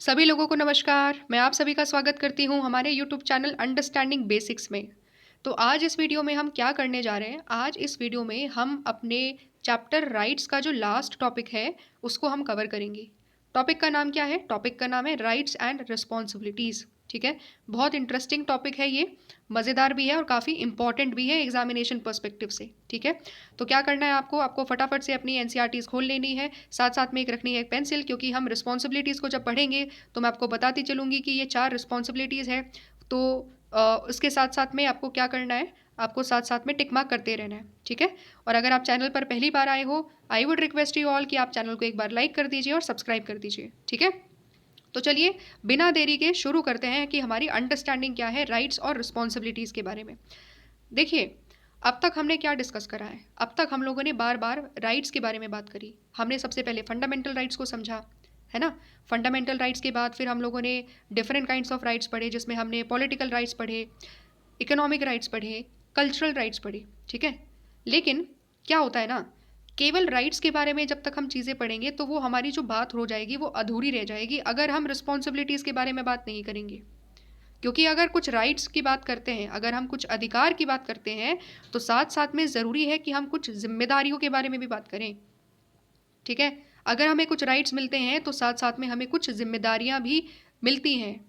सभी लोगों को नमस्कार। मैं आप सभी का स्वागत करती हूँ हमारे यूट्यूब चैनल अंडरस्टैंडिंग बेसिक्स में। तो आज इस वीडियो में हम क्या करने जा रहे हैं, आज इस वीडियो में हम अपने चैप्टर राइट्स का जो लास्ट टॉपिक है उसको हम कवर करेंगे। टॉपिक का नाम क्या है? टॉपिक का नाम है राइट्स एंड रिस्पॉन्सिबिलिटीज़। ठीक है, बहुत इंटरेस्टिंग टॉपिक है ये, मज़ेदार भी है और काफ़ी इंपॉर्टेंट भी है एग्जामिनेशन पर्सपेक्टिव से। ठीक है, तो क्या करना है आपको फटाफट से अपनी एनसीईआरटीज़ खोल लेनी है, साथ साथ में एक रखनी है एक पेंसिल, क्योंकि हम रिस्पॉन्सिबिलिटीज़ को जब पढ़ेंगे तो मैं आपको बताती चलूँगी कि ये 4 रिस्पॉन्सिबिलिटीज़ है। तो उसके साथ साथ में आपको क्या करना है, आपको साथ साथ में टिक मार्क करते रहना है। ठीक है, और अगर आप चैनल पर पहली बार आए हो, I would request you all कि आप चैनल को एक बार लाइक कर दीजिए और सब्सक्राइब कर दीजिए। ठीक है, तो चलिए बिना देरी के शुरू करते हैं कि हमारी अंडरस्टैंडिंग क्या है राइट्स और रिस्पॉन्सिबिलिटीज़ के बारे में। देखिए, अब तक हमने क्या डिस्कस करा है? अब तक हम लोगों ने बार बार राइट्स के बारे में बात करी। हमने सबसे पहले फंडामेंटल राइट्स को समझा, है ना। फंडामेंटल राइट्स के बाद फिर हम लोगों ने डिफरेंट काइंड्स ऑफ राइट्स पढ़े, जिसमें हमने पॉलिटिकल राइट्स पढ़े, इकोनॉमिक राइट्स पढ़े, कल्चरल राइट्स पढ़े। ठीक है, लेकिन क्या होता है ना, केवल राइट्स के बारे में जब तक हम चीज़ें पढ़ेंगे तो वो हमारी जो बात हो जाएगी वो अधूरी रह जाएगी अगर हम रिस्पॉन्सिबिलिटीज़ के बारे में बात नहीं करेंगे। क्योंकि अगर कुछ राइट्स की बात करते हैं, अगर हम कुछ अधिकार की बात करते हैं, तो साथ साथ में ज़रूरी है कि हम कुछ जिम्मेदारियों के बारे में भी बात करें। ठीक है, अगर हमें कुछ राइट्स मिलते हैं तो साथ साथ में हमें कुछ जिम्मेदारियां भी मिलती हैं।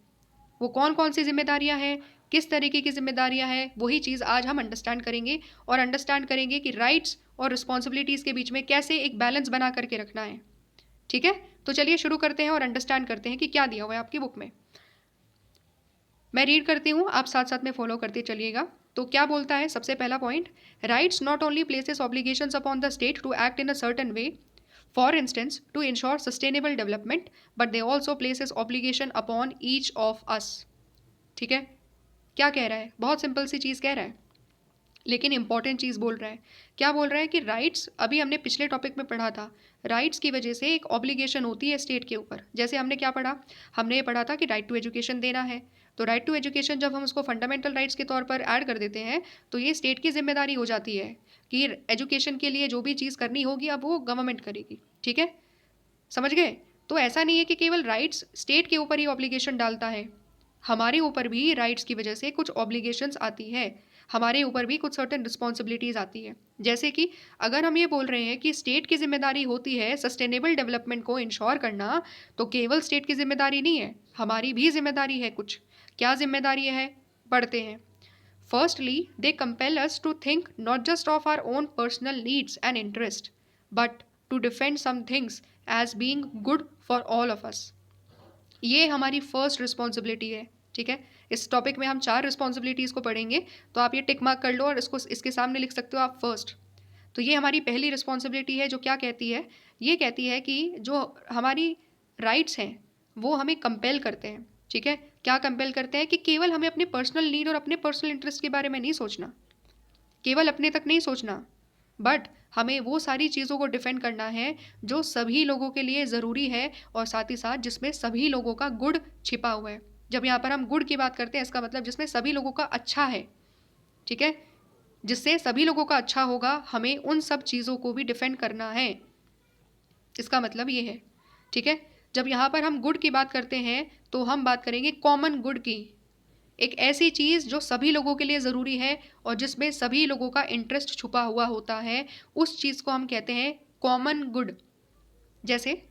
वो कौन कौन सी जिम्मेदारियां हैं, किस तरीके की जिम्मेदारियां हैं, वही चीज़ आज हम अंडरस्टैंड करेंगे। और अंडरस्टैंड करेंगे कि राइट्स और रिस्पॉन्सिबिलिटीज़ के बीच में कैसे एक बैलेंस बना करके रखना है। ठीक है, तो चलिए शुरू करते हैं और अंडरस्टैंड करते हैं कि क्या दिया हुआ है आपकी बुक में। मैं रीड करती हूँ, आप साथ साथ में फॉलो करते चलिएगा। तो क्या बोलता है सबसे पहला point? Rights not only places obligations upon the state to act in a certain way, for instance to ensure sustainable development, but they also places obligation upon each of us. ठीक है, क्या कह रहा है? बहुत सिंपल सी चीज़ कह रहा है, लेकिन इंपॉर्टेंट चीज़ बोल रहा है। क्या बोल रहा है कि राइट्स, अभी हमने पिछले टॉपिक में पढ़ा था, राइट्स की वजह से एक ऑब्लिगेशन होती है स्टेट के ऊपर। जैसे हमने क्या पढ़ा, हमने ये पढ़ा था कि राइट टू एजुकेशन देना है। तो राइट टू एजुकेशन जब हम उसको फंडामेंटल राइट्स के तौर पर ऐड कर देते हैं तो ये स्टेट की जिम्मेदारी हो जाती है कि एजुकेशन के लिए जो भी चीज़ करनी होगी अब वो गवर्नमेंट करेगी। ठीक है, समझ गए? तो ऐसा नहीं है कि केवल राइट्स स्टेट के ऊपर ही ऑब्लिगेशन डालता है, हमारे ऊपर भी राइट्स की वजह से कुछ ऑब्लिगेशंस आती है, हमारे ऊपर भी कुछ सर्टेन रिस्पॉन्सिबिलिटीज़ आती है। जैसे कि अगर हम ये बोल रहे हैं कि स्टेट की जिम्मेदारी होती है सस्टेनेबल डेवलपमेंट को इंश्योर करना, तो केवल स्टेट की जिम्मेदारी नहीं है, हमारी भी जिम्मेदारी है कुछ। क्या जिम्मेदारी है? पढ़ते हैं। Firstly they compel us to think not just of our own personal needs and interest, but to defend some things as being good for all of us. ये हमारी फर्स्ट रिस्पॉन्सिबिलिटी है। ठीक है, इस टॉपिक में हम 4 रिस्पॉन्सिबिलिटीज़ को पढ़ेंगे, तो आप ये टिक मार्क कर लो और इसको इसके सामने लिख सकते हो आप फर्स्ट। तो ये हमारी पहली रिस्पॉन्सिबिलिटी है, जो क्या कहती है? ये कहती है कि जो हमारी राइट्स हैं वो हमें कंपेल करते हैं। ठीक है, क्या कंपेल करते हैं? कि केवल हमें अपने पर्सनल नीड और अपने पर्सनल इंटरेस्ट के बारे में नहीं सोचना, केवल अपने तक नहीं सोचना, बट हमें वो सारी चीज़ों को डिफेंड करना है जो सभी लोगों के लिए ज़रूरी है, और साथ ही साथ जिसमें सभी लोगों का गुड छिपा हुआ है। जब यहाँ पर हम गुड की बात करते हैं, इसका मतलब जिसमें सभी लोगों का अच्छा है। ठीक है, जिससे सभी लोगों का अच्छा होगा, हमें उन सब चीज़ों को भी डिफेंड करना है, इसका मतलब ये है। ठीक है, जब यहाँ पर हम गुड की बात करते हैं तो हम बात करेंगे कॉमन गुड की, एक ऐसी चीज़ जो सभी लोगों के लिए ज़रूरी है और जिसमें सभी लोगों का इंटरेस्ट छुपा हुआ होता है, उस चीज़ को हम कहते हैं कॉमन गुड। जैसे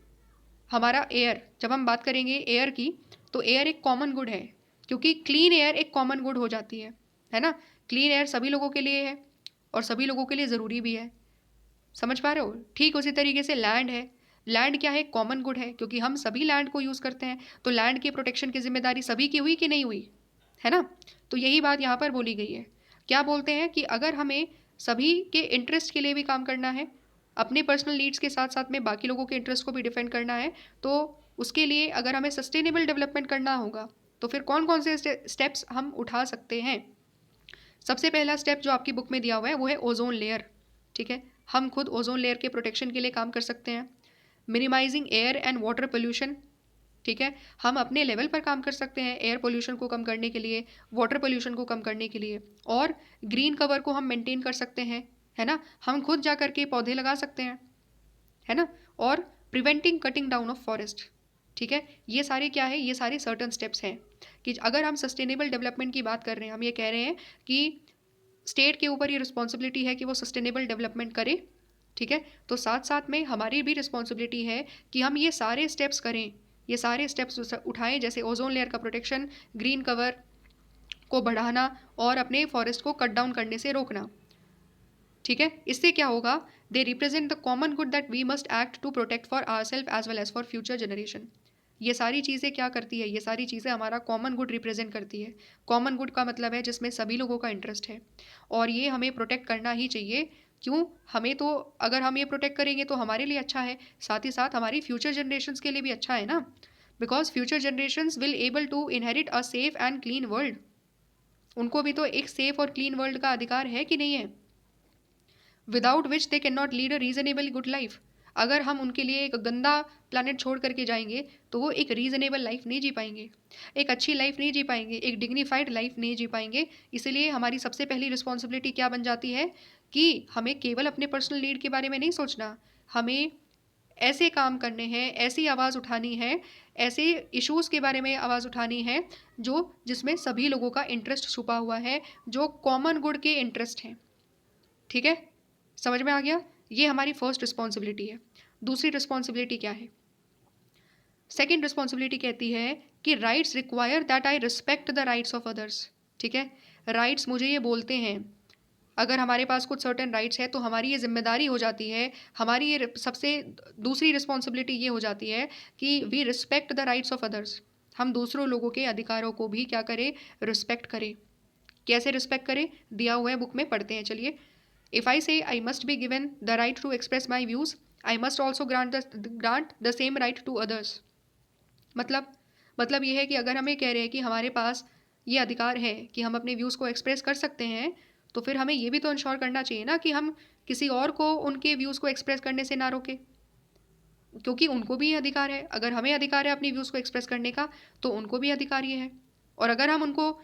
हमारा एयर, जब हम बात करेंगे एयर की, तो एयर एक कॉमन गुड है, क्योंकि क्लीन एयर एक कॉमन गुड हो जाती है ना। क्लीन एयर सभी लोगों के लिए है और सभी लोगों के लिए ज़रूरी भी है। समझ पा रहे हो? ठीक उसी तरीके से लैंड है, लैंड क्या है? कॉमन गुड है, क्योंकि हम सभी लैंड को यूज़ करते हैं, तो लैंड की प्रोटेक्शन की जिम्मेदारी सभी की हुई कि नहीं हुई, है ना। तो यही बात यहाँ पर बोली गई है। क्या बोलते हैं कि अगर हमें सभी के इंटरेस्ट के लिए भी काम करना है, अपने पर्सनल नीड्स के साथ साथ में बाकी लोगों के इंटरेस्ट को भी डिफेंड करना है, तो उसके लिए अगर हमें सस्टेनेबल डेवलपमेंट करना होगा तो फिर कौन कौन से स्टेप्स हम उठा सकते हैं? सबसे पहला स्टेप जो आपकी बुक में दिया हुआ है वो है ओजोन लेयर। ठीक है, हम खुद ओजोन लेयर के प्रोटेक्शन के लिए काम कर सकते हैं। Minimising air and water pollution. ठीक है, हम अपने लेवल पर काम कर सकते हैं एयर पोल्यूशन को कम करने के लिए, वाटर पोल्यूशन को कम करने के लिए, और ग्रीन कवर को हम मेंटेन कर सकते हैं, है ना। हम खुद जा कर के पौधे लगा सकते हैं, है ना। और preventing cutting down of forest. ठीक है, ये सारे क्या है, ये सारे सर्टन स्टेप्स हैं कि अगर हम सस्टेनेबल डेवलपमेंट की बात कर रहे हैं, हम ये कह रहे हैं कि स्टेट के ऊपर ये रिस्पॉन्सिबिलिटी है कि वो सस्टेनेबल डेवलपमेंट करे, ठीक है, तो साथ साथ में हमारी भी रिस्पॉन्सिबिलिटी है कि हम ये सारे स्टेप्स करें, ये सारे स्टेप्स उठाएं, जैसे ओजोन लेयर का प्रोटेक्शन, ग्रीन कवर को बढ़ाना और अपने फॉरेस्ट को कट डाउन करने से रोकना, ठीक है। इससे क्या होगा, they represent the common good that we must act to protect for our self as well as for future generation. ये सारी चीज़ें क्या करती है, ये सारी चीज़ें हमारा कॉमन गुड रिप्रेजेंट करती है। कॉमन गुड का मतलब है जिसमें सभी लोगों का इंटरेस्ट है, और ये हमें प्रोटेक्ट करना ही चाहिए। क्यों, हमें तो, अगर हम ये प्रोटेक्ट करेंगे तो हमारे लिए अच्छा है, साथ ही साथ हमारी फ्यूचर जनरेशन्स के लिए भी अच्छा है ना, because future generations will able to inherit a safe and clean world. उनको भी तो एक सेफ और क्लीन वर्ल्ड का अधिकार है कि नहीं है, without which they can not lead a reasonable good life. अगर हम उनके लिए एक गंदा प्लानट छोड़ करके जाएंगे तो वो एक रीजनेबल लाइफ नहीं जी पाएंगे, एक अच्छी लाइफ नहीं जी पाएंगे, एक डिग्निफाइड लाइफ नहीं जी पाएंगे। इसलिए हमारी सबसे पहली रिस्पॉन्सिबिलिटी क्या बन जाती है कि हमें केवल अपने पर्सनल नीड के बारे में नहीं सोचना, हमें ऐसे काम करने हैं, ऐसी आवाज़ उठानी है, ऐसे इश्यूज़ के बारे में आवाज़ उठानी है जो जिसमें सभी लोगों का इंटरेस्ट छुपा हुआ है, जो कॉमन गुड के इंटरेस्ट हैं, ठीक है, समझ में आ गया। ये हमारी फर्स्ट रिस्पॉन्सिबिलिटी है। दूसरी रिस्पॉन्सिबिलिटी क्या है, सेकेंड रिस्पॉन्सिबिलिटी कहती है कि rights require that I respect the rights of others, ठीक है। राइट्स मुझे ये बोलते हैं, अगर हमारे पास कुछ सर्टेन राइट्स है तो हमारी ये जिम्मेदारी हो जाती है, हमारी ये सबसे दूसरी रिस्पॉन्सिबिलिटी ये हो जाती है कि we respect the rights of others. हम दूसरों लोगों के अधिकारों को भी क्या करें, रिस्पेक्ट करें। कैसे रिस्पेक्ट करें, दिया हुआ है, बुक में पढ़ते हैं, चलिए। If I say I must be given the right to express my views, I must also grant the same right to others. मतलब ये है कि अगर हमें कह रहे हैं कि हमारे पास ये अधिकार है कि हम अपने व्यूज़ को एक्सप्रेस कर सकते हैं, तो फिर हमें ये भी तो इंश्योर करना चाहिए ना कि हम किसी और को उनके व्यूज़ को एक्सप्रेस करने से ना रोके, क्योंकि उनको भी ये अधिकार है। अगर हमें अधिकार है अपनी व्यूज़ को एक्सप्रेस करने का, तो उनको भी अधिकार ये है। और अगर हम उनको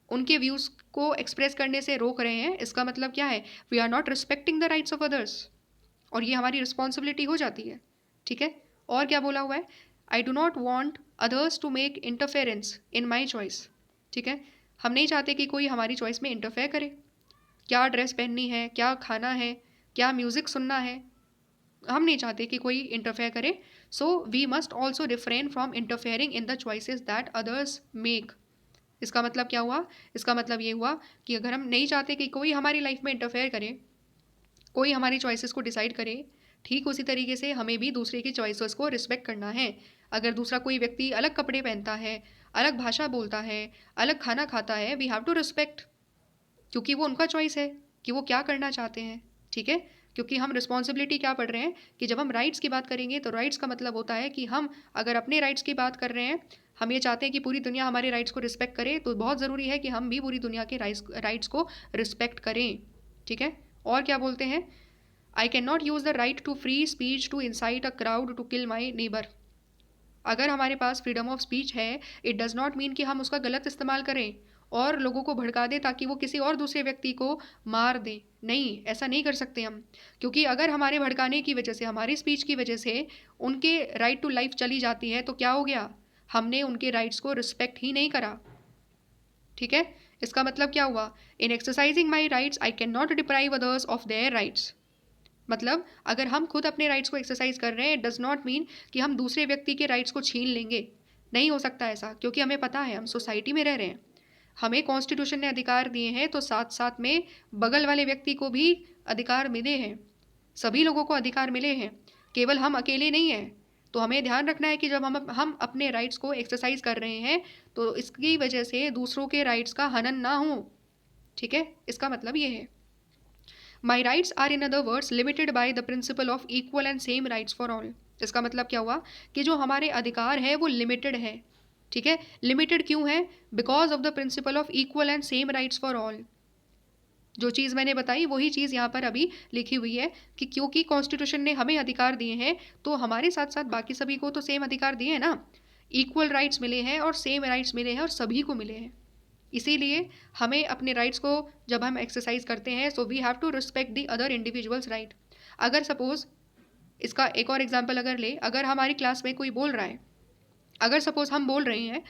उनके व्यूज़ को एक्सप्रेस करने से रोक रहे हैं, इसका मतलब क्या है, we are not respecting the rights of others, और ये हमारी रिस्पॉन्सिबिलिटी हो जाती है, ठीक है। और क्या बोला हुआ है, I do not want others to make interference in my choice, ठीक है। हम नहीं चाहते कि कोई हमारी चॉइस में इंटरफेयर करे, क्या ड्रेस पहननी है, क्या खाना है, क्या म्यूज़िक सुनना है, हम नहीं चाहते कि कोई इंटरफेयर करे। So we must also refrain from interfering in the choices that others make. इसका मतलब क्या हुआ, इसका मतलब ये हुआ कि अगर हम नहीं चाहते कि कोई हमारी लाइफ में इंटरफेयर करे, कोई हमारी चॉइसेस को डिसाइड करे, ठीक उसी तरीके से हमें भी दूसरे की चॉइसेस को रिस्पेक्ट करना है। अगर दूसरा कोई व्यक्ति अलग कपड़े पहनता है, अलग भाषा बोलता है, अलग खाना खाता है, वी हैव टू रिस्पेक्ट, क्योंकि वो उनका चॉइस है कि वो क्या करना चाहते हैं, ठीक है। क्योंकि हम रिस्पॉन्सिबिलिटी क्या पढ़ रहे हैं कि जब हम राइट्स की बात करेंगे तो राइट्स का मतलब होता है कि हम अगर अपने राइट्स की बात कर रहे हैं, हम ये चाहते हैं कि पूरी दुनिया हमारे राइट्स को रिस्पेक्ट करे, तो बहुत ज़रूरी है कि हम भी पूरी दुनिया के राइट्स को रिस्पेक्ट करें, ठीक है। और क्या बोलते हैं, I can not use the right to free speech to incite a crowd to kill my neighbour. अगर हमारे पास फ्रीडम ऑफ स्पीच है, इट डज़ नॉट मीन कि हम उसका गलत इस्तेमाल करें और लोगों को भड़का दें ताकि वो किसी और दूसरे व्यक्ति को मार दें। नहीं, ऐसा नहीं कर सकते हम, क्योंकि अगर हमारे भड़काने की वजह से, हमारी स्पीच की वजह से उनके राइट टू लाइफ चली जाती है, तो क्या हो गया, हमने उनके राइट्स को रिस्पेक्ट ही नहीं करा, ठीक है। इसका मतलब क्या हुआ, इन exercising my rights I can not deprive others of their rights. मतलब अगर हम खुद अपने राइट्स को एक्सरसाइज कर रहे हैं, इट डज नॉट मीन कि हम दूसरे व्यक्ति के राइट्स को छीन लेंगे। नहीं हो सकता ऐसा, क्योंकि हमें पता है हम सोसाइटी में रह रहे हैं, हमें कॉन्स्टिट्यूशन ने अधिकार दिए हैं, तो साथ साथ में बगल वाले व्यक्ति को भी अधिकार मिले हैं, सभी लोगों को अधिकार मिले हैं, केवल हम अकेले नहीं हैं। तो हमें ध्यान रखना है कि जब हम अपने राइट्स को एक्सरसाइज कर रहे हैं तो इसकी वजह से दूसरों के राइट्स का हनन ना हो, ठीक है। इसका मतलब ये है, my rights are in other words limited by the principle of equal and same rights for all. इसका मतलब क्या हुआ कि जो हमारे अधिकार है वो लिमिटेड है, ठीक है। लिमिटेड क्यों है, because of the principle of equal and same rights for all. जो चीज़ मैंने बताई वही चीज़ यहाँ पर अभी लिखी हुई है कि क्योंकि कॉन्स्टिट्यूशन ने हमें अधिकार दिए हैं, तो हमारे साथ साथ बाकी सभी को तो सेम अधिकार दिए हैं ना, इक्वल राइट्स मिले हैं और सेम राइट्स मिले हैं और सभी को मिले हैं। इसीलिए हमें अपने राइट्स को जब हम एक्सरसाइज करते हैं, so we have to respect the other individuals right. अगर सपोज, इसका एक और एग्जांपल अगर ले, अगर हमारी क्लास में कोई बोल रहा है अगर सपोज हम बोल रहे हैं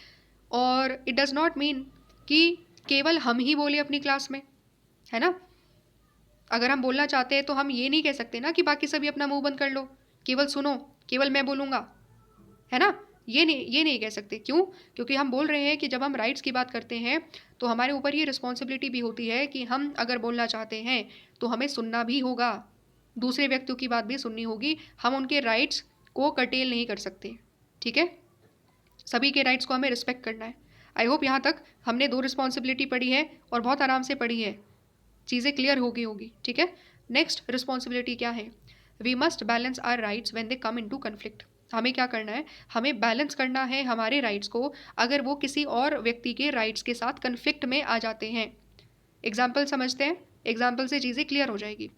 और इट डज़ नॉट मीन कि केवल हम ही बोले अपनी क्लास में, है ना। अगर हम बोलना चाहते हैं तो हम ये नहीं कह सकते ना कि बाकी सभी अपना मुंह बंद कर लो, केवल सुनो, केवल मैं बोलूँगा, है ना। ये नहीं कह सकते। क्यों? क्योंकि हम बोल रहे हैं कि जब हम राइट्स की बात करते हैं तो हमारे ऊपर ये रिस्पॉन्सिबिलिटी भी होती है कि हम अगर बोलना चाहते हैं तो हमें सुनना भी होगा, दूसरे व्यक्तियों की बात भी सुननी होगी। हम उनके राइट्स को कर्टेल नहीं कर सकते, ठीक है। सभी के राइट्स को हमें रिस्पेक्ट करना है। आई होप यहाँ तक हमने 2 रिस्पॉन्सिबिलिटी पढ़ी है और बहुत आराम से पढ़ी है, चीज़ें क्लियर होगी, ठीक है। नेक्स्ट रिस्पॉन्सिबिलिटी क्या है? We must balance our rights when they come into conflict. हमें क्या करना है? हमें बैलेंस करना है हमारे राइट्स को अगर वो किसी और व्यक्ति के राइट्स के साथ कन्फ्लिक्ट में आ जाते हैं। एग्जाम्पल समझते हैं, एग्जाम्पल से चीज़ें क्लियर हो जाएगी।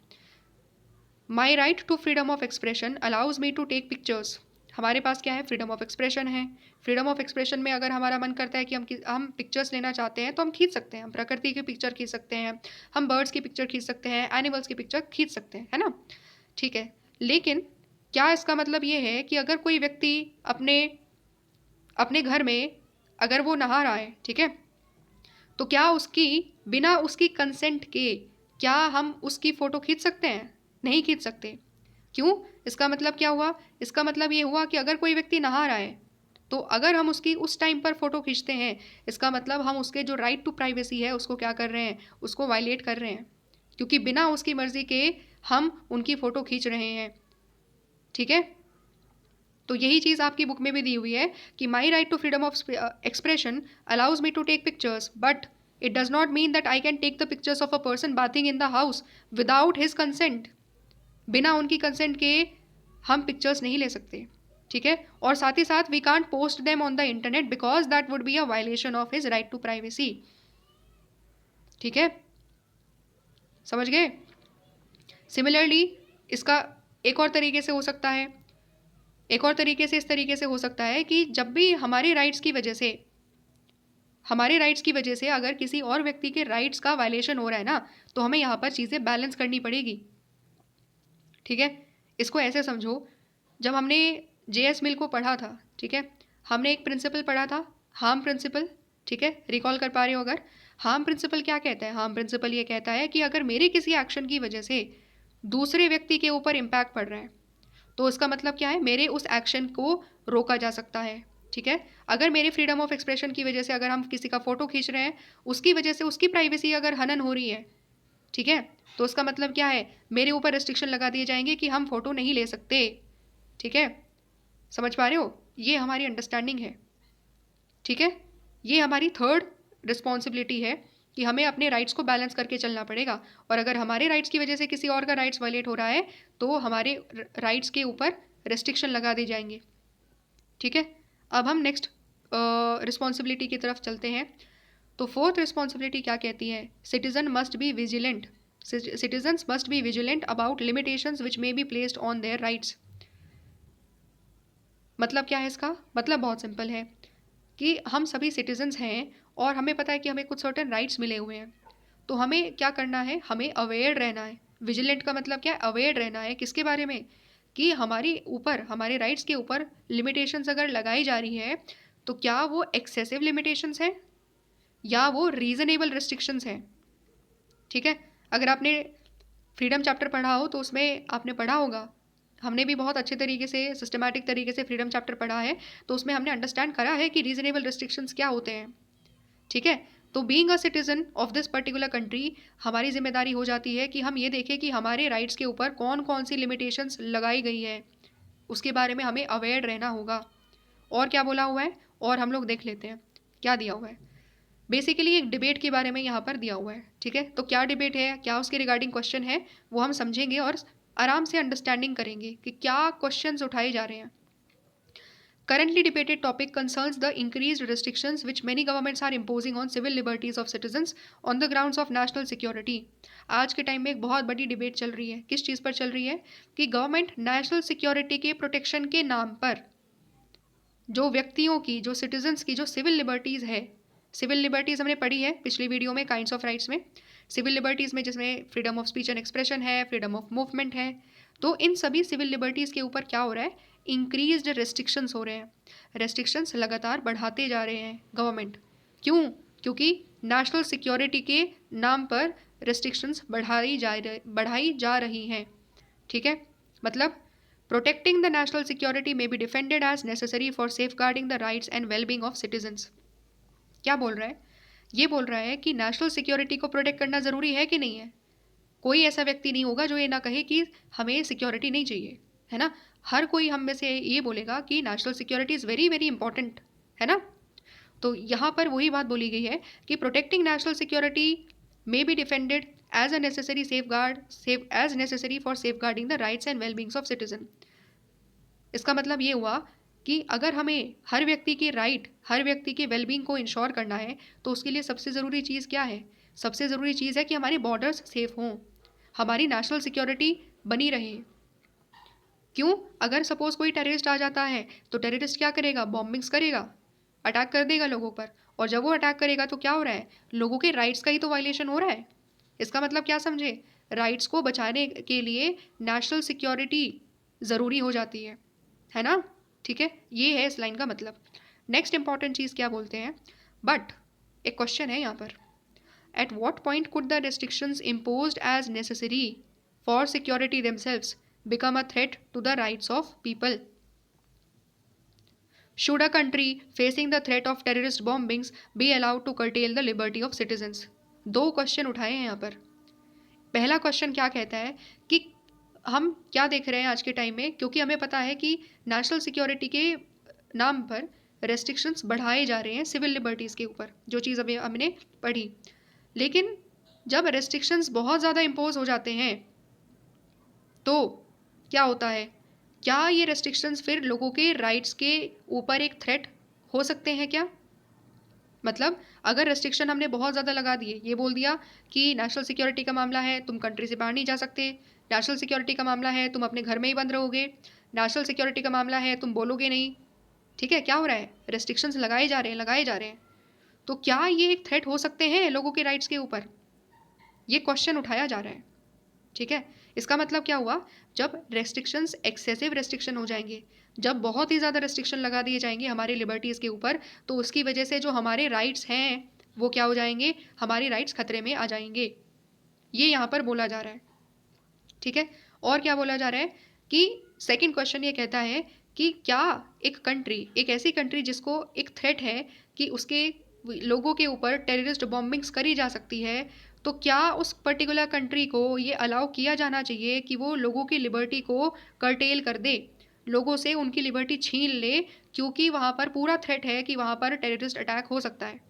My right to freedom of expression allows me to take pictures. हमारे पास क्या है? फ्रीडम ऑफ एक्सप्रेशन है। फ्रीडम ऑफ एक्सप्रेशन में अगर हमारा मन करता है कि हम पिक्चर्स लेना चाहते हैं तो हम खींच सकते हैं। हम प्रकृति की पिक्चर खींच सकते हैं, हम बर्ड्स की पिक्चर खींच सकते हैं, एनिमल्स की पिक्चर खींच सकते हैं, है ना। ठीक है, लेकिन क्या इसका मतलब ये है कि अगर कोई व्यक्ति अपने अपने घर में अगर वो नहा रहा है, ठीक है, तो क्या उसकी बिना उसकी कंसेंट के क्या हम उसकी फ़ोटो खींच सकते हैं? नहीं खींच सकते। क्यों? इसका मतलब क्या हुआ? इसका मतलब ये हुआ कि अगर कोई व्यक्ति नहा रहा है तो अगर हम उसकी उस टाइम पर फ़ोटो खींचते हैं, इसका मतलब हम उसके जो राइट टू प्राइवेसी है उसको क्या कर रहे हैं? उसको वायलेट कर रहे हैं, क्योंकि बिना उसकी मर्ज़ी के हम उनकी फ़ोटो खींच रहे हैं, ठीक है। तो यही चीज़ आपकी बुक में भी दी हुई है कि my right to freedom of expression allows me to take pictures but it does not mean that I can take the pictures of a person bathing in the house without his consent. बिना उनकी consent के हम pictures नहीं ले सकते, ठीक है। और साथ ही साथ we can't post them on the internet because that would be a violation of his right to privacy, ठीक है, समझ गए। सिमिलरली इसका एक और तरीके से हो सकता है, एक और तरीके से इस तरीके से हो सकता है कि जब भी हमारे राइट्स की वजह से अगर किसी और व्यक्ति के राइट्स का वायलेशन हो रहा है ना, तो हमें यहाँ पर चीज़ें बैलेंस करनी पड़ेगी, ठीक है। इसको ऐसे समझो, जब हमने जेएस मिल को पढ़ा था, ठीक है, हमने एक प्रिंसिपल पढ़ा था, हार्म प्रिंसिपल, ठीक है, रिकॉल कर पा रहे हो अगर? हार्म प्रिंसिपल क्या कहता है? हार्म प्रिंसिपल ये कहता है कि अगर मेरे किसी एक्शन की वजह से दूसरे व्यक्ति के ऊपर इम्पैक्ट पड़ रहा है तो उसका मतलब क्या है? मेरे उस एक्शन को रोका जा सकता है, ठीक है। अगर मेरे फ्रीडम ऑफ एक्सप्रेशन की वजह से अगर हम किसी का फोटो खींच रहे हैं, उसकी वजह से उसकी प्राइवेसी अगर हनन हो रही है, ठीक है, तो उसका मतलब क्या है? मेरे ऊपर रिस्ट्रिक्शन लगा दिए जाएंगे कि हम फोटो नहीं ले सकते, ठीक है। समझ पा रहे हो? ये हमारी अंडरस्टैंडिंग है, ठीक है। ये हमारी थर्ड रिस्पॉन्सिबिलिटी है कि हमें अपने राइट्स को बैलेंस करके चलना पड़ेगा। और अगर हमारे राइट्स की वजह से किसी और का राइट्स वायलेट हो रहा है तो हमारे राइट्स के ऊपर रिस्ट्रिक्शन लगा दी जाएंगे, ठीक है। अब हम नेक्स्ट रिस्पॉन्सिबिलिटी की तरफ चलते हैं। तो फोर्थ रिस्पॉन्सिबिलिटी क्या कहती है? Citizen must be vigilant. Citizens must be vigilant about limitations which may be placed on their rights. मतलब क्या है इसका? मतलब बहुत सिंपल है कि हम सभी सिटीजन्स हैं और हमें पता है कि हमें कुछ सर्टेन राइट्स मिले हुए हैं, तो हमें क्या करना है? हमें अवेयर रहना है। विजिलेंट का मतलब क्या है? अवेयर रहना है। किसके बारे में? कि हमारी ऊपर, हमारे राइट्स के ऊपर लिमिटेशंस अगर लगाई जा रही है तो क्या वो एक्सेसिव लिमिटेशंस हैं या वो रीजनेबल रिस्ट्रिक्शंस हैं, ठीक है। अगर आपने फ्रीडम चैप्टर पढ़ा हो तो उसमें आपने पढ़ा होगा, हमने भी बहुत अच्छे तरीके से सिस्टमैटिक तरीके से फ्रीडम चैप्टर पढ़ा है, तो उसमें हमने अंडरस्टैंड करा है कि रीजनेबल रिस्ट्रिक्शंस क्या होते हैं, ठीक है। तो being a citizen of this particular country, हमारी जिम्मेदारी हो जाती है कि हम ये देखें कि हमारे राइट्स के ऊपर कौन कौन सी लिमिटेशंस लगाई गई है, उसके बारे में हमें अवेयर रहना होगा। और क्या बोला हुआ है? और हम लोग देख लेते हैं क्या दिया हुआ है। बेसिकली एक डिबेट के बारे में यहाँ पर दिया हुआ है, ठीक है। तो क्या डिबेट है, क्या उसके रिगार्डिंग क्वेश्चन है, वो हम समझेंगे और आराम से अंडरस्टैंडिंग करेंगे कि क्या क्वेश्चंस उठाए जा रहे हैं। Currently debated topic concerns the increased restrictions which many governments are imposing on civil liberties of citizens on the grounds of national security। आज के टाइम में एक बहुत बड़ी डिबेट चल रही है। किस चीज़ पर चल रही है? कि गवर्नमेंट नेशनल सिक्योरिटी के प्रोटेक्शन के नाम पर जो व्यक्तियों की, जो सिटीजन्स की जो सिविल लिबर्टीज़ है, सिविल लिबर्टीज़ हमने पढ़ी है पिछली वीडियो में काइंड्स ऑफ राइट्स में। सिविल लिबर्टीज़ में जिसमें freedom of speech and expression है, फ्रीडम ऑफ मूवमेंट है, तो इन सभी सिविल लिबर्टीज़ के ऊपर क्या हो रहा है, इंक्रीज्ड रेस्ट्रिक्शंस हो रहे हैं, रेस्ट्रिक्शंस लगातार बढ़ाते जा रहे हैं गवर्नमेंट। क्यों? क्योंकि नेशनल सिक्योरिटी के नाम पर रेस्ट्रिक्शंस बढ़ाई जा रही हैं। ठीक है, मतलब protecting the national security may be defended as necessary for safeguarding the rights and wellbeing of citizens. क्या बोल रहा है? ये बोल रहा है कि नेशनल सिक्योरिटी को प्रोटेक्ट करना ज़रूरी है कि नहीं है। कोई ऐसा व्यक्ति नहीं होगा जो ये ना कहे कि हमें सिक्योरिटी नहीं चाहिए, है ना। हर कोई हम में से ये बोलेगा कि national security is very very important, है ना। तो यहाँ पर वही बात बोली गई है कि protecting national security may be defended as a necessary as necessary for safeguarding the rights and wellbeings of citizen. इसका मतलब ये हुआ कि अगर हमें हर व्यक्ति की राइट, हर व्यक्ति के वेलबींग को इंश्योर करना है तो उसके लिए सबसे ज़रूरी चीज़ क्या है? सबसे ज़रूरी चीज़ है कि हमारे बॉर्डर्स सेफ हों, हमारी नेशनल सिक्योरिटी बनी रहे। क्यों? अगर सपोज कोई टेररिस्ट आ जाता है तो टेररिस्ट क्या करेगा? बॉम्बिंग्स करेगा, अटैक कर देगा लोगों पर। और जब वो अटैक करेगा तो क्या हो रहा है? लोगों के राइट्स का ही तो वायलेशन हो रहा है। इसका मतलब क्या समझे? राइट्स को बचाने के लिए नेशनल सिक्योरिटी ज़रूरी हो जाती है ना। ठीक है, ये है इस लाइन का मतलब। नेक्स्ट इंपॉर्टेंट चीज़ क्या बोलते हैं, बट एक क्वेश्चन है यहाँ पर, at what point could the restrictions imposed as necessary for security themselves become a threat to the rights of people? Should a country facing the threat of terrorist bombings be allowed to curtail the liberty of citizens? दो question उठाए हैं यहाँ पर। पहला question क्या कहता है कि हम क्या देख रहे हैं आज के टाइम में, क्योंकि हमें पता है कि नेशनल सिक्योरिटी के नाम पर रेस्ट्रिक्शंस बढ़ाए जा रहे हैं सिविल लिबर्टीज़ के ऊपर, जो चीज़ अभी हमने पढ़ी। लेकिन जब रेस्ट्रिक्शंस बहुत ज़्यादा इम्पोज हो जाते हैं तो क्या होता है? क्या ये रेस्ट्रिक्शंस फिर लोगों के राइट्स के ऊपर एक थ्रेट हो सकते हैं क्या? मतलब अगर रेस्ट्रिक्शन हमने बहुत ज़्यादा लगा दिए, ये बोल दिया कि नेशनल सिक्योरिटी का मामला है, तुम कंट्री से बाहर नहीं जा सकते, नेशनल सिक्योरिटी का मामला है, तुम अपने घर में ही बंद रहोगे, नेशनल सिक्योरिटी का मामला है, तुम बोलोगे नहीं। ठीक है, क्या हो रहा है? रेस्ट्रिक्शंस लगाए जा रहे हैं। तो क्या ये एक थ्रेट हो सकते हैं लोगों के राइट्स के ऊपर? ये क्वेश्चन उठाया जा रहा है। ठीक है, इसका मतलब क्या हुआ? जब रेस्ट्रिक्शंस एक्सेसिव रेस्ट्रिक्शन हो जाएंगे, जब बहुत ही ज़्यादा रेस्ट्रिक्शन लगा दिए जाएंगे हमारे लिबर्टीज़ के ऊपर, तो उसकी वजह से जो हमारे राइट्स हैं वो क्या हो जाएंगे? हमारे राइट्स खतरे में आ जाएंगे। ये यहाँ पर बोला जा रहा है। ठीक है, और क्या बोला जा रहा है कि सेकंड क्वेश्चन ये कहता है कि क्या एक कंट्री, एक ऐसी कंट्री जिसको एक थ्रेट है कि उसके लोगों के ऊपर टेररिस्ट बॉम्बिंग्स करी जा सकती है, तो क्या उस पर्टिकुलर कंट्री को ये अलाउ किया जाना चाहिए कि वो लोगों की लिबर्टी को कर्टेल कर दे, लोगों से उनकी लिबर्टी छीन ले, क्योंकि वहाँ पर पूरा थ्रेट है कि वहाँ पर टेररिस्ट अटैक हो सकता है?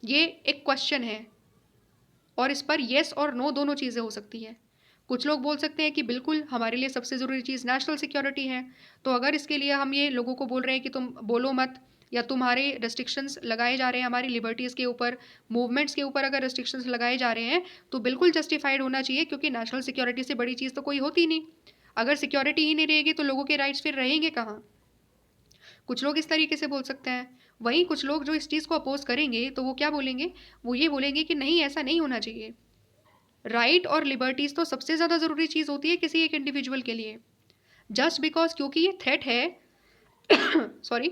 ये एक क्वेश्चन है और इस पर येस और नो दोनों चीज़ें हो सकती हैं। कुछ लोग बोल सकते हैं कि बिल्कुल हमारे लिए सबसे ज़रूरी चीज़ नेशनल सिक्योरिटी है, तो अगर इसके लिए हम ये लोगों को बोल रहे हैं कि तुम बोलो मत, या तुम्हारे रेस्ट्रिक्शंस लगाए जा रहे हैं हमारी लिबर्टीज़ के ऊपर, मूवमेंट्स के ऊपर अगर रेस्ट्रिक्शंस लगाए जा रहे हैं तो बिल्कुल जस्टिफाइड होना चाहिए, क्योंकि नेशनल सिक्योरिटी से बड़ी चीज़ तो कोई होती नहीं। अगर सिक्योरिटी ही नहीं रहेगी तो लोगों के राइट्स फिर रहेंगे कहाँ? कुछ लोग इस तरीके से बोल सकते हैं। वहीं कुछ लोग जो इस चीज़ को अपोज करेंगे तो वो क्या बोलेंगे? वो ये बोलेंगे कि नहीं, ऐसा नहीं होना चाहिए। राइट और लिबर्टीज़ तो सबसे ज़्यादा ज़रूरी चीज़ होती है किसी एक इंडिविजुअल के लिए। जस्ट बिकॉज क्योंकि ये थ्रेट है सॉरी,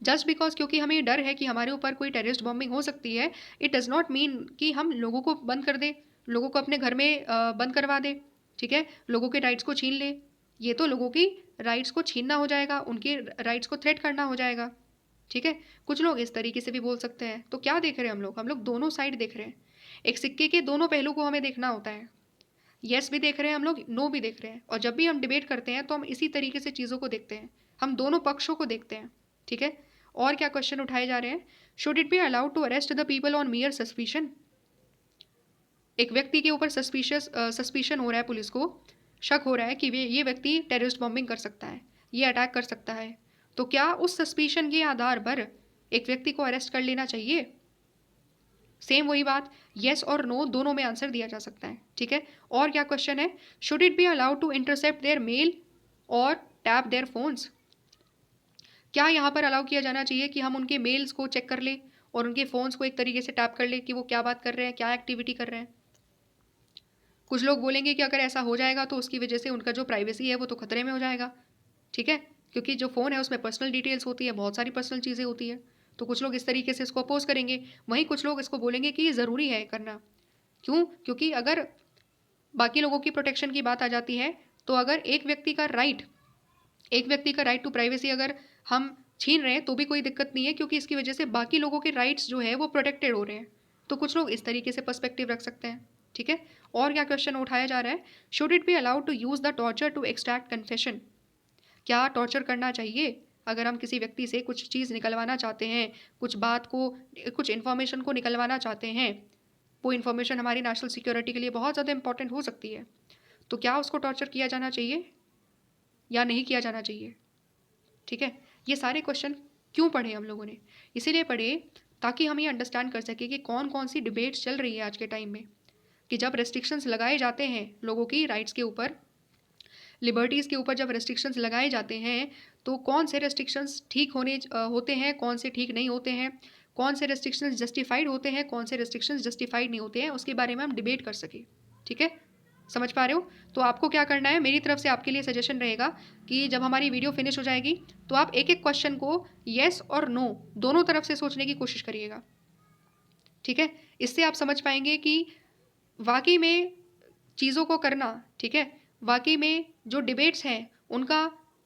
जस्ट बिकॉज क्योंकि हमें डर है कि हमारे ऊपर कोई टेररिस्ट बॉम्बिंग हो सकती है, इट डज़ नॉट मीन कि हम लोगों को बंद कर दें, लोगों को अपने घर में बंद करवा दें। ठीक है, लोगों के राइट्स को छीन ले। ये तो लोगों की राइट्स को छीनना हो जाएगा, उनके राइट्स को थ्रेट करना हो जाएगा। ठीक है, कुछ लोग इस तरीके से भी बोल सकते हैं। तो क्या देख रहे हैं हम लोग दोनों साइड देख रहे हैं। एक सिक्के के दोनों पहलू को हमें देखना होता है। येस भी देख रहे हैं हम लोग, नो भी देख रहे हैं। और जब भी हम डिबेट करते हैं तो हम इसी तरीके से चीज़ों को देखते हैं, हम दोनों पक्षों को देखते हैं। ठीक है, और क्या क्वेश्चन उठाए जा रहे हैं? Should it be allowed to arrest the people on mere suspicion? एक व्यक्ति के ऊपर सस्पिशन हो रहा है, पुलिस को शक हो रहा है कि ये व्यक्ति टेररिस्ट बॉम्बिंग कर सकता है, ये अटैक कर सकता है, तो क्या उस सस्पिशन के आधार पर एक व्यक्ति को अरेस्ट कर लेना चाहिए? सेम वही बात, येस और नो दोनों में आंसर दिया जा सकता है। ठीक है, और क्या क्वेश्चन है? Should it be allowed to intercept their mail और टैप देयर फोन्स? क्या यहाँ पर अलाउ किया जाना चाहिए कि हम उनके मेल्स को चेक कर ले और उनके फ़ोन्स को एक तरीके से टैप कर ले कि वो क्या बात कर रहे हैं, क्या एक्टिविटी कर रहे हैं? कुछ लोग बोलेंगे कि अगर ऐसा हो जाएगा तो उसकी वजह से उनका जो प्राइवेसी है वो तो खतरे में हो जाएगा, ठीक है, क्योंकि जो फ़ोन है उसमें पर्सनल डिटेल्स होती है, बहुत सारी पर्सनल चीज़ें होती है। तो कुछ लोग इस तरीके से इसको अपोज करेंगे। वहीं कुछ लोग इसको बोलेंगे कि ये ज़रूरी है करना। क्यों? क्योंकि अगर बाकी लोगों की प्रोटेक्शन की बात आ जाती है, तो अगर एक व्यक्ति का राइट टू प्राइवेसी अगर हम छीन रहे हैं तो भी कोई दिक्कत नहीं है, क्योंकि इसकी वजह से बाकी लोगों के राइट्स जो है वो प्रोटेक्टेड हो रहे हैं। तो कुछ लोग इस तरीके से पर्सपेक्टिव रख सकते हैं, ठीक है। और क्या क्वेश्चन उठाया जा रहा है, should it be allowed to use the torture to extract confession. क्या टॉर्चर करना चाहिए अगर हम किसी व्यक्ति से कुछ चीज़ निकलवाना चाहते हैं, कुछ इन्फॉर्मेशन को निकलवाना चाहते हैं, वो इन्फॉर्मेशन हमारी नेशनल सिक्योरिटी के लिए बहुत ज़्यादा इंपॉर्टेंट हो सकती है, तो क्या उसको टॉर्चर किया जाना चाहिए या नहीं किया जाना चाहिए, ठीक है। ये सारे क्वेश्चन क्यों पढ़े हम लोगों ने, इसीलिए पढ़े ताकि हम ये अंडरस्टैंड कर सकें कि कौन कौन सी डिबेट्स चल रही है आज के टाइम में, कि जब रेस्ट्रिक्शंस लगाए जाते हैं लोगों की राइट्स के ऊपर, लिबर्टीज़ के ऊपर जब रेस्ट्रिक्शंस लगाए जाते हैं, तो कौन से रेस्ट्रिक्शंस ठीक होते हैं, कौन से ठीक नहीं होते हैं, कौन से रेस्ट्रिक्शंस जस्टिफाइड होते हैं, कौन से रेस्ट्रिक्शंस जस्टिफाइड नहीं होते हैं, उसके बारे में हम डिबेट कर सकें, ठीक है। समझ पा रहे हो? तो आपको क्या करना है, मेरी तरफ से आपके लिए सजेशन रहेगा कि जब हमारी वीडियो फिनिश हो जाएगी तो आप एक एक क्वेश्चन को येस और नो दोनों तरफ से सोचने की कोशिश करिएगा, ठीक है। इससे आप समझ पाएंगे कि वाकई में चीज़ों को करना, ठीक है, वाकई में जो डिबेट्स हैं उनका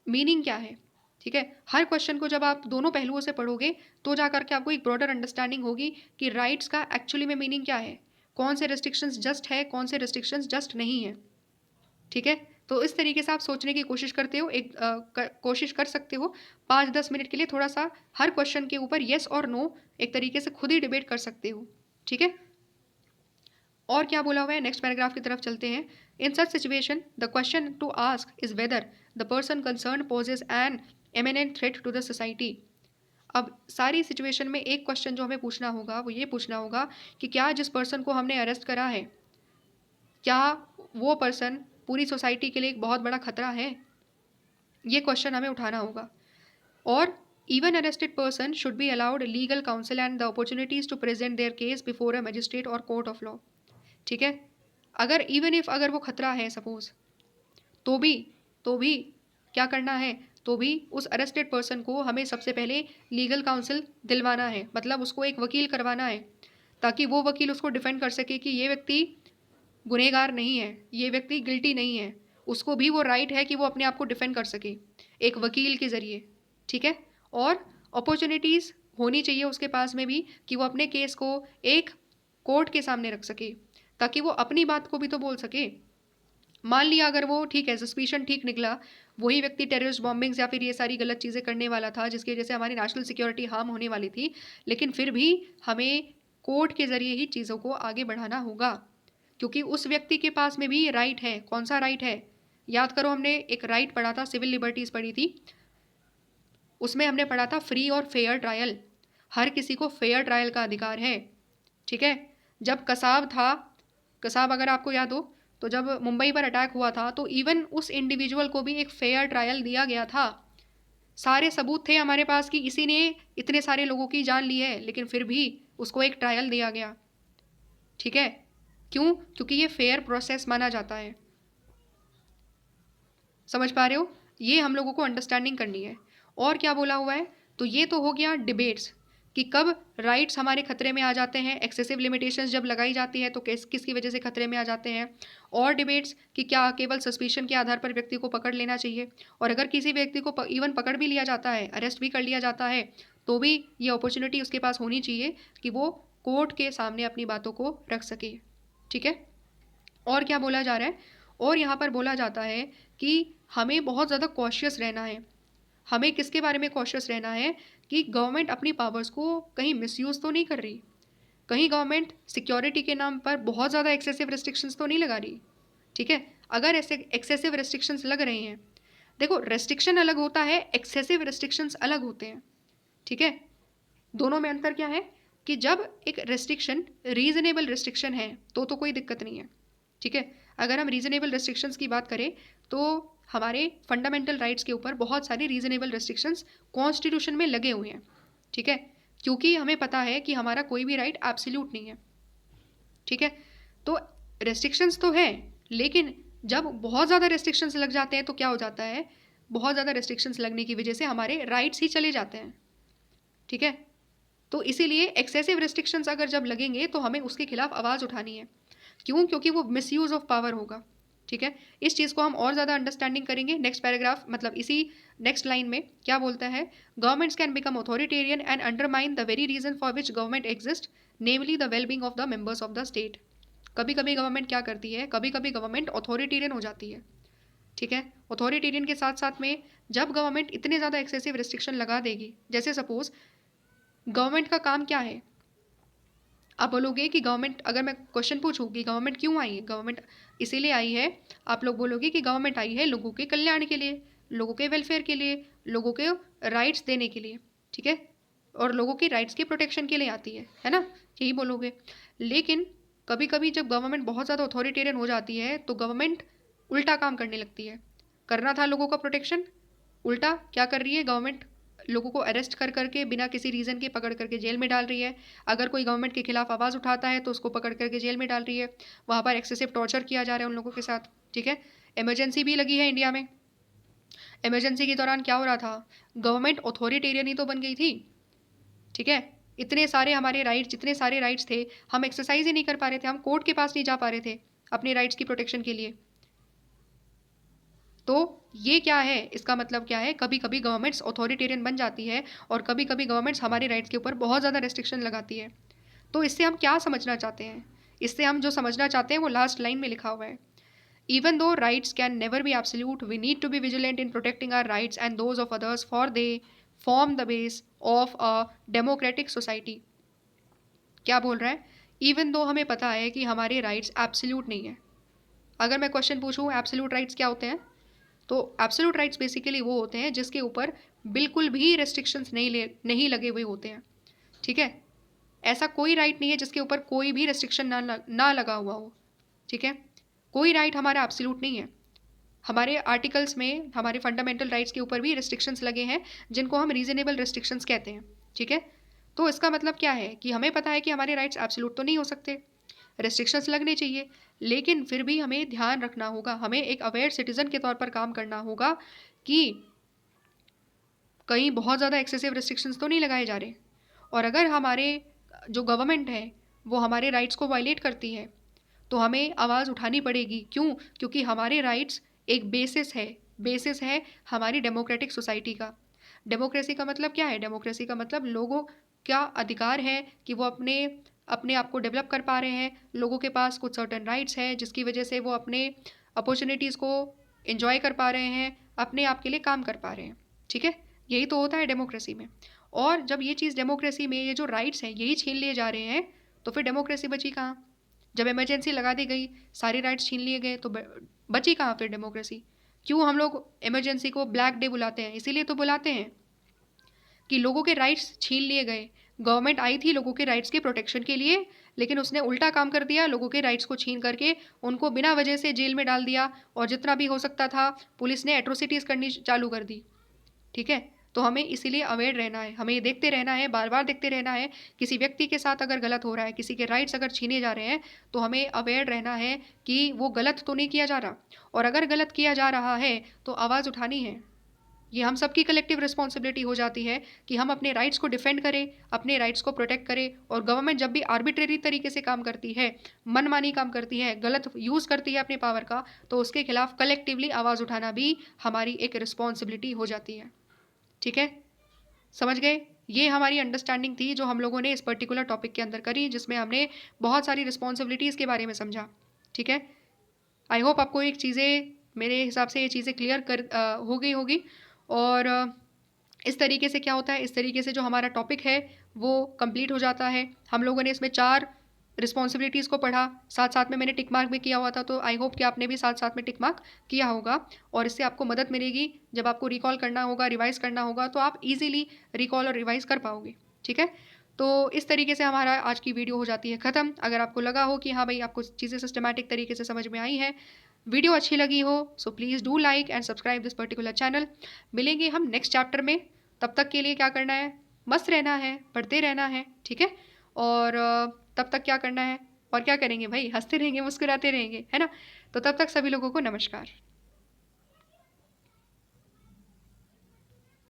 मीनिंग क्या है, ठीक है। हर क्वेश्चन को जब आप दोनों पहलुओं से पढ़ोगे तो जा करके आपको एक ब्रॉडर अंडरस्टैंडिंग होगी कि राइट्स का एक्चुअली में मीनिंग क्या है, कौन से रेस्ट्रिक्शंस जस्ट है, कौन से रेस्ट्रिक्शंस जस्ट नहीं है, ठीक है। तो इस तरीके से आप सोचने की कोशिश करते हो, कोशिश कर सकते हो 5-10 मिनट के लिए थोड़ा सा हर क्वेश्चन के ऊपर येस और नो एक तरीके से खुद ही डिबेट कर सकते हो, ठीक है। और क्या बोला हुआ है, नेक्स्ट पैराग्राफ की तरफ चलते हैं। In such situation the question to ask is whether the person concerned poses an imminent threat to the society. अब सारी सिचुएशन में एक क्वेश्चन जो हमें पूछना होगा वो ये पूछना होगा कि क्या जिस पर्सन को हमने अरेस्ट करा है, क्या वो पर्सन पूरी सोसाइटी के लिए एक बहुत बड़ा खतरा है, ये क्वेश्चन हमें उठाना होगा। और even arrested person should be allowed legal counsel and the opportunities to present their case before a magistrate or court of law, ठीक है। अगर वो खतरा है सपोज, तो भी क्या करना है, तो भी उस अरेस्टेड पर्सन को हमें सबसे पहले लीगल काउंसिल दिलवाना है, मतलब उसको एक वकील करवाना है, ताकि वो वकील उसको डिफेंड कर सके कि ये व्यक्ति गुनहगार नहीं है, ये व्यक्ति गिल्टी नहीं है, उसको भी वो राइट है कि वो अपने आप को डिफेंड कर सके एक वकील के ज़रिए, ठीक है। और अपॉर्चुनिटीज़ होनी चाहिए उसके पास में भी कि वो अपने केस को एक कोर्ट के सामने रख सके, ताकि वो अपनी बात को भी तो बोल सके। मान लिया अगर वो ठीक है, सस्पिशन ठीक निकला, वही व्यक्ति टेररिस्ट बॉम्बिंग्स या फिर ये सारी गलत चीज़ें करने वाला था जिसकी वजह से हमारी नेशनल सिक्योरिटी हार्म होने वाली थी, लेकिन फिर भी हमें कोर्ट के ज़रिए ही चीज़ों को आगे बढ़ाना होगा, क्योंकि उस व्यक्ति के पास में भी राइट है। कौन सा राइट है, याद करो, हमने एक राइट पढ़ा था, सिविल लिबर्टीज़ पढ़ी थी, उसमें हमने पढ़ा था फ्री और फेयर ट्रायल। हर किसी को फेयर ट्रायल का अधिकार है, ठीक है। जब कसाब अगर आपको याद हो, तो जब मुंबई पर अटैक हुआ था तो इवन उस इंडिविजुअल को भी एक फेयर ट्रायल दिया गया था। सारे सबूत थे हमारे पास कि इसी ने इतने सारे लोगों की जान ली है, लेकिन फिर भी उसको एक ट्रायल दिया गया, ठीक है। क्यों? क्योंकि ये फेयर प्रोसेस माना जाता है। समझ पा रहे हो? ये हम लोगों को अंडरस्टैंडिंग करनी है। और क्या बोला हुआ है, तो ये तो हो गया डिबेट्स कि कब राइट्स हमारे खतरे में आ जाते हैं, एक्सेसिव लिमिटेशंस जब लगाई जाती है तो किसकी वजह से खतरे में आ जाते हैं। और डिबेट्स कि क्या केवल सस्पिशन के आधार पर व्यक्ति को पकड़ लेना चाहिए, और अगर किसी व्यक्ति को इवन पकड़ भी लिया जाता है, अरेस्ट भी कर लिया जाता है, तो भी ये अपॉर्चुनिटी उसके पास होनी चाहिए कि वो कोर्ट के सामने अपनी बातों को रख सके, ठीक है। और क्या बोला जा रहा है, और यहाँ पर बोला जाता है कि हमें बहुत ज़्यादा कॉशियस रहना है। हमें किसके बारे में कॉशियस रहना है कि गवर्नमेंट अपनी पावर्स को कहीं मिसयूज़ तो नहीं कर रही, कहीं गवर्नमेंट सिक्योरिटी के नाम पर बहुत ज़्यादा एक्सेसिव रेस्ट्रिक्शंस तो नहीं लगा रही, ठीक है। अगर ऐसे एक्सेसिव रेस्ट्रिक्शंस लग रहे हैं, देखो रेस्ट्रिक्शन अलग होता है, एक्सेसिव रेस्ट्रिक्शंस अलग होते हैं, ठीक है। दोनों में अंतर क्या है कि जब एक रेस्ट्रिक्शन रीजनेबल रेस्ट्रिक्शन है तो कोई दिक्कत नहीं है, ठीक है। अगर हम रीजनेबल रेस्ट्रिक्शंस की बात करें तो हमारे फंडामेंटल राइट्स के ऊपर बहुत सारी रीजनेबल रेस्ट्रिक्शंस कॉन्स्टिट्यूशन में लगे हुए हैं, ठीक है, क्योंकि हमें पता है कि हमारा कोई भी राइट एब्सोल्यूट नहीं है, ठीक है। तो रेस्ट्रिक्शंस तो है, लेकिन जब बहुत ज़्यादा रेस्ट्रिक्शंस लग जाते हैं तो क्या हो जाता है, बहुत ज़्यादा रेस्ट्रिक्शंस लगने की वजह से हमारे राइट्स ही चले जाते हैं। ठीक है, तो इसीलिए एक्सेसिव रेस्ट्रिक्शंस अगर जब लगेंगे तो हमें उसके खिलाफ आवाज़ उठानी है। क्यों? क्योंकि वो मिसयूज़ ऑफ पावर होगा। ठीक है, इस चीज़ को हम और ज़्यादा अंडरस्टैंडिंग करेंगे नेक्स्ट पैराग्राफ, मतलब इसी नेक्स्ट लाइन में क्या बोलता है, governments can become authoritarian and undermine the very reason for which government exist, namely the wellbeing of the members of the state. कभी कभी गवर्नमेंट क्या करती है, कभी कभी गवर्नमेंट अथॉरिटेरियन हो जाती है। ठीक है, अथॉरिटेरियन के साथ साथ में जब गवर्नमेंट इतने ज़्यादा एक्सेसिव रिस्ट्रिक्शन लगा देगी, जैसे सपोज गवर्नमेंट का काम क्या है, आप बोलोगे कि गवर्नमेंट, अगर मैं क्वेश्चन पूछूं कि गवर्नमेंट क्यों आई है, गवर्नमेंट इसीलिए आई है, आप लोग बोलोगे कि गवर्नमेंट आई है लोगों के कल्याण के लिए, लोगों के वेलफेयर के लिए, लोगों के राइट्स देने के लिए। ठीक है, और लोगों की राइट्स की प्रोटेक्शन के लिए आती है ना, यही बोलोगे। लेकिन कभी कभी जब गवर्नमेंट बहुत ज़्यादा अथॉरिटेरियन हो जाती है तो गवर्नमेंट उल्टा काम करने लगती है। करना था लोगों का प्रोटेक्शन, उल्टा क्या कर रही है गवर्नमेंट, लोगों को अरेस्ट कर करके बिना किसी रीज़न के पकड़ करके जेल में डाल रही है। अगर कोई गवर्नमेंट के खिलाफ आवाज़ उठाता है तो उसको पकड़ करके जेल में डाल रही है। वहाँ पर एक्सेसिव टॉर्चर किया जा रहा है उन लोगों के साथ। ठीक है, इमरजेंसी भी लगी है इंडिया में। इमरजेंसी के दौरान क्या हो रहा था, गवर्नमेंट अथॉरिटेरियन ही तो बन गई थी। ठीक है, इतने सारे हमारे राइट्स, जितने सारे राइट्स थे हम एक्सरसाइज ही नहीं कर पा रहे थे, हम कोर्ट के पास नहीं जा पा रहे थे अपने राइट्स की प्रोटेक्शन के लिए। तो ये क्या है, इसका मतलब क्या है, कभी कभी गवर्नमेंट्स अथॉरिटेरियन बन जाती है और कभी कभी गवर्नमेंट्स हमारे राइट्स के ऊपर बहुत ज़्यादा रेस्ट्रिक्शन लगाती है। तो इससे हम क्या समझना चाहते हैं, इससे हम जो समझना चाहते हैं वो लास्ट लाइन में लिखा हुआ है, even though rights can never be absolute we need to be vigilant in protecting our rights and those of others for they form the base of a democratic society. क्या बोल रहा है, even दो हमें पता है कि हमारे राइट्स एब्सोल्यूट नहीं है। अगर मैं क्वेश्चन पूछूं एब्सोल्यूट राइट्स क्या होते हैं, तो एब्सोल्यूट राइट्स बेसिकली वो होते हैं जिसके ऊपर बिल्कुल भी रेस्ट्रिक्शंस नहीं लगे हुए होते हैं। ठीक है, ऐसा कोई राइट नहीं है जिसके ऊपर कोई भी रेस्ट्रिक्शन ना लगा हुआ हो। ठीक है, कोई राइट हमारा एब्सोल्यूट नहीं है। हमारे आर्टिकल्स में हमारे फंडामेंटल राइट्स के ऊपर भी रेस्ट्रिक्शंस लगे हैं जिनको हम रीजनेबल रेस्ट्रिक्शंस कहते हैं। ठीक है, तो इसका मतलब क्या है कि हमें पता है कि हमारे राइट्स एब्सोल्यूट तो नहीं हो सकते, रेस्ट्रिक्शंस लगने चाहिए, लेकिन फिर भी हमें ध्यान रखना होगा, हमें एक अवेयर सिटीजन के तौर पर काम करना होगा कि कहीं बहुत ज़्यादा एक्सेसिव रेस्ट्रिक्शंस तो नहीं लगाए जा रहे। और अगर हमारे जो गवर्नमेंट है वो हमारे राइट्स को वायलेट करती है तो हमें आवाज़ उठानी पड़ेगी। क्यों? क्योंकि हमारे राइट्स एक बेसिस है हमारी डेमोक्रेटिक सोसाइटी का। डेमोक्रेसी का मतलब क्या है, डेमोक्रेसी का मतलब लोगों का अधिकार है कि वो अपने अपने आप को डेवलप कर पा रहे हैं, लोगों के पास कुछ सर्टन राइट्स हैं जिसकी वजह से वो अपने अपॉर्चुनिटीज़ को एंजॉय कर पा रहे हैं, अपने आप के लिए काम कर पा रहे हैं। ठीक है, यही तो होता है डेमोक्रेसी में। और जब ये चीज़ डेमोक्रेसी में ये जो राइट्स हैं यही छीन लिए जा रहे हैं तो फिर डेमोक्रेसी बची कहाँ। जब इमरजेंसी लगा दी गई, सारे राइट्स छीन लिए गए, तो बची कहाँ फिर डेमोक्रेसी। क्यों हम लोग इमरजेंसी को ब्लैक डे बुलाते हैं, इसीलिए तो बुलाते हैं कि लोगों के राइट्स छीन लिए गए। गवर्नमेंट आई थी लोगों के राइट्स के प्रोटेक्शन के लिए, लेकिन उसने उल्टा काम कर दिया, लोगों के राइट्स को छीन करके उनको बिना वजह से जेल में डाल दिया, और जितना भी हो सकता था पुलिस ने एट्रोसिटीज़ करनी चालू कर दी। ठीक है, तो हमें इसीलिए अवेयर रहना है, हमें ये देखते रहना है, बार बार देखते रहना है, किसी व्यक्ति के साथ अगर गलत हो रहा है, किसी के राइट्स अगर छीने जा रहे हैं, तो हमें अवेयर रहना है कि वो गलत तो नहीं किया जा रहा, और अगर गलत किया जा रहा है तो आवाज़ उठानी है। ये हम सबकी कलेक्टिव रिस्पॉन्सिबिलिटी हो जाती है कि हम अपने राइट्स को डिफेंड करें, अपने राइट्स को प्रोटेक्ट करें। और गवर्नमेंट जब भी आर्बिट्रेरी तरीके से काम करती है, मनमानी काम करती है, गलत यूज़ करती है अपने पावर का, तो उसके खिलाफ कलेक्टिवली आवाज़ उठाना भी हमारी एक रिस्पॉन्सिबिलिटी हो जाती है। ठीक है, समझ गए। ये हमारी अंडरस्टैंडिंग थी जो हम लोगों ने इस पर्टिकुलर टॉपिक के अंदर करी, जिसमें हमने बहुत सारी रिस्पॉन्सिबिलिटीज़ के बारे में समझा। ठीक है, आई होप आपको एक चीज़ें, मेरे हिसाब से ये चीज़ें क्लियर हो गई होगी। और इस तरीके से क्या होता है, इस तरीके से जो हमारा टॉपिक है वो कंप्लीट हो जाता है। हम लोगों ने इसमें 4 रिस्पॉन्सिबिलिटीज़ को पढ़ा, साथ साथ में मैंने टिक मार्क भी किया हुआ था, तो आई होप कि आपने भी साथ साथ में टिक मार्क किया होगा, और इससे आपको मदद मिलेगी। जब आपको रिकॉल करना होगा, रिवाइज़ करना होगा, तो आप ईजिली रिकॉल और रिवाइज़ कर पाओगे। ठीक है, तो इस तरीके से हमारा आज की वीडियो हो जाती है ख़त्म। अगर आपको लगा हो कि हाँ भाई आपको चीज़ें सिस्टमैटिक तरीके से समझ में आई हैं, वीडियो अच्छी लगी हो, so please do like and subscribe this particular channel. मिलेंगे हम नेक्स्ट चैप्टर में, तब तक के लिए क्या करना है, मस्त रहना है, पढ़ते रहना है। ठीक है, और तब तक क्या करना है, और क्या करेंगे भाई, हंसते रहेंगे, मुस्कुराते रहेंगे, है ना। तो तब तक सभी लोगों को नमस्कार।